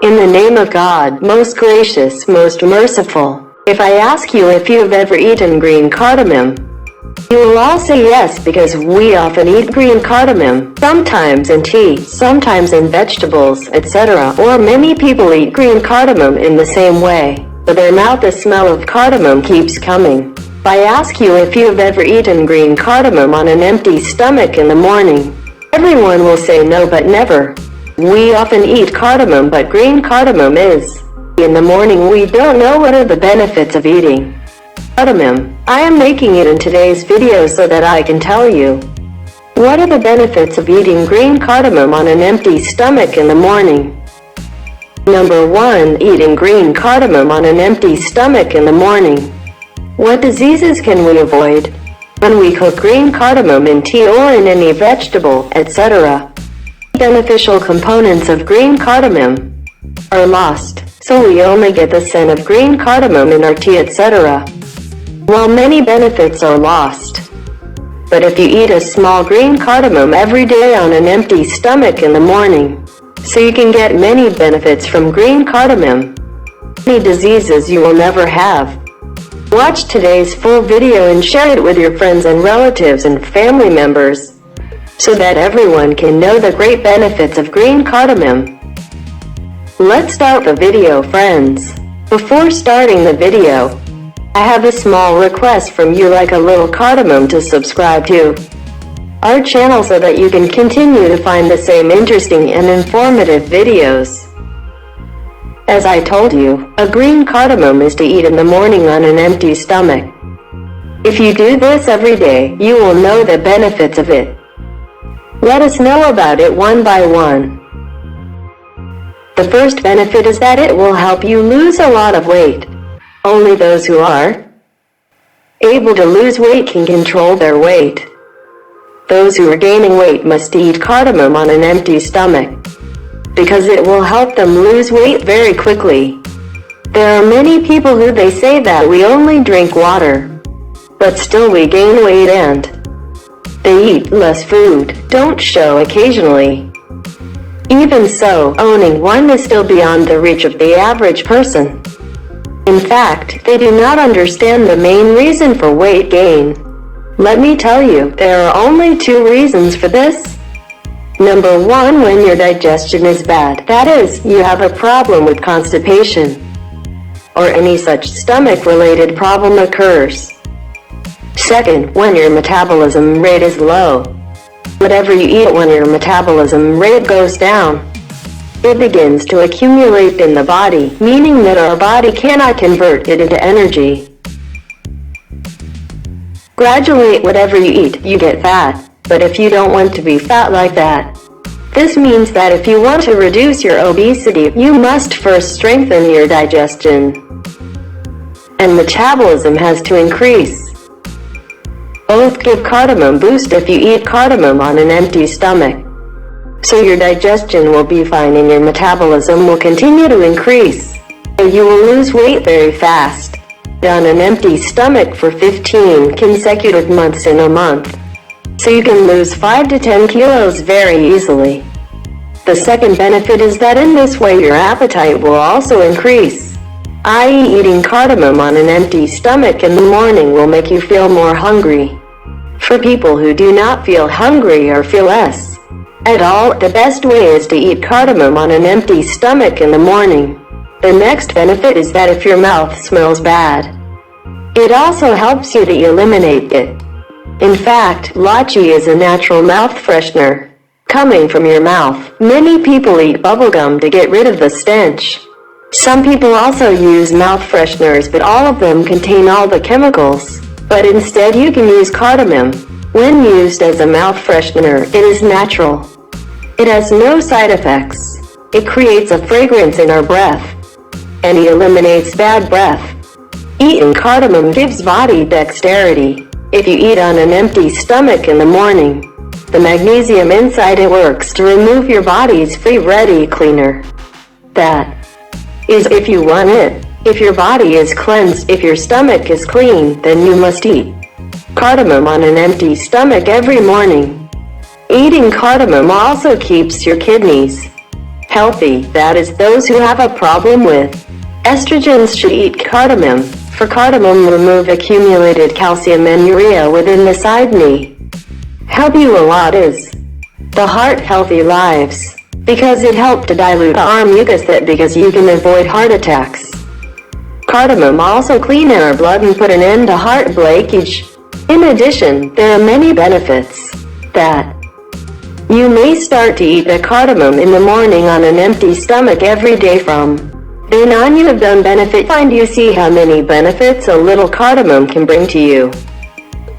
In the name of God, most gracious, most merciful, if I ask you if you have ever eaten green cardamom, you will all say yes, because we often eat green cardamom, sometimes in tea, sometimes in vegetables, etc. Or many people eat green cardamom in the same way, but their mouth the smell of cardamom keeps coming. If I ask you if you have ever eaten green cardamom on an empty stomach in the morning, everyone will say no, but never. We often eat cardamom, but green cardamom is. In the morning we don't know what are the benefits of eating cardamom. I am making it in today's video so that I can tell you what are the benefits of eating green cardamom on an empty stomach in the morning. Number 1. Eating green cardamom on an empty stomach in the morning. What diseases can we avoid when we cook green cardamom in tea or in any vegetable, etc.? Beneficial components of green cardamom are lost, so we only get the scent of green cardamom in our tea, etc. While many benefits are lost, but if you eat a small green cardamom every day on an empty stomach in the morning, so you can get many benefits from green cardamom, many diseases you will never have. Watch today's full video and share it with your friends and relatives and family members, so that everyone can know the great benefits of green cardamom. Let's start the video, friends. Before starting the video, I have a small request from you, like a little cardamom, to subscribe to our channel so that you can continue to find the same interesting and informative videos. As I told you, a green cardamom is to eat in the morning on an empty stomach. If you do this every day, you will know the benefits of it. Let us know about it one by one. The first benefit is that it will help you lose a lot of weight. Only those who are able to lose weight can control their weight. Those who are gaining weight must eat cardamom on an empty stomach, because it will help them lose weight very quickly. There are many people who they say that we only drink water, but still we gain weight and they eat less food, don't show occasionally. Even so, owning one is still beyond the reach of the average person. In fact, they do not understand the main reason for weight gain. Let me tell you, there are only 2 reasons for this. Number 1, when your digestion is bad, that is, you have a problem with constipation, or any such stomach-related problem occurs. Second, when your metabolism rate is low. Whatever you eat, when your metabolism rate goes down, it begins to accumulate in the body, meaning that our body cannot convert it into energy. Gradually, whatever you eat, you get fat. But if you don't want to be fat like that, this means that if you want to reduce your obesity, you must first strengthen your digestion, and metabolism has to increase. Both give cardamom boost if you eat cardamom on an empty stomach. So your digestion will be fine and your metabolism will continue to increase. You will lose weight very fast on an empty stomach for 15 consecutive months in a month. So you can lose 5 to 10 kilos very easily. The second benefit is that in this way your appetite will also increase. i.e., eating cardamom on an empty stomach in the morning will make you feel more hungry. For people who do not feel hungry or feel less at all, the best way is to eat cardamom on an empty stomach in the morning. The next benefit is that if your mouth smells bad, it also helps you to eliminate it. In fact, elaichi is a natural mouth freshener coming from your mouth. Many people eat bubblegum to get rid of the stench. Some people also use mouth fresheners, but all of them contain all the chemicals. But instead you can use cardamom. When used as a mouth freshener, it is natural. It has no side effects. It creates a fragrance in our breath, and it eliminates bad breath. Eating cardamom gives body dexterity. If you eat on an empty stomach in the morning, the magnesium inside it works to remove your body's free ready cleaner. That is, if you want it. If your body is cleansed, if your stomach is clean, then you must eat cardamom on an empty stomach every morning. Eating cardamom also keeps your kidneys healthy, that is, those who have a problem with estrogens should eat cardamom, for cardamom remove accumulated calcium and urea within the kidney. Help you a lot is the heart healthy lives, because it helped to dilute our mucus that because you can avoid heart attacks. Cardamom also clean our blood and put an end to heart blockage. In addition, there are many benefits that you may start to eat the cardamom in the morning on an empty stomach every day from then on you have done benefit. Find you see how many benefits a little cardamom can bring to you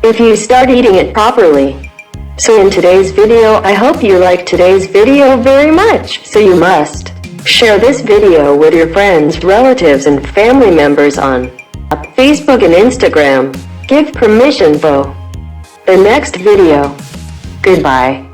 if you start eating it properly. So in today's video, I hope you liked today's video very much. So you must share this video with your friends, relatives, and family members on Facebook and Instagram. Give permission for the next video. Goodbye.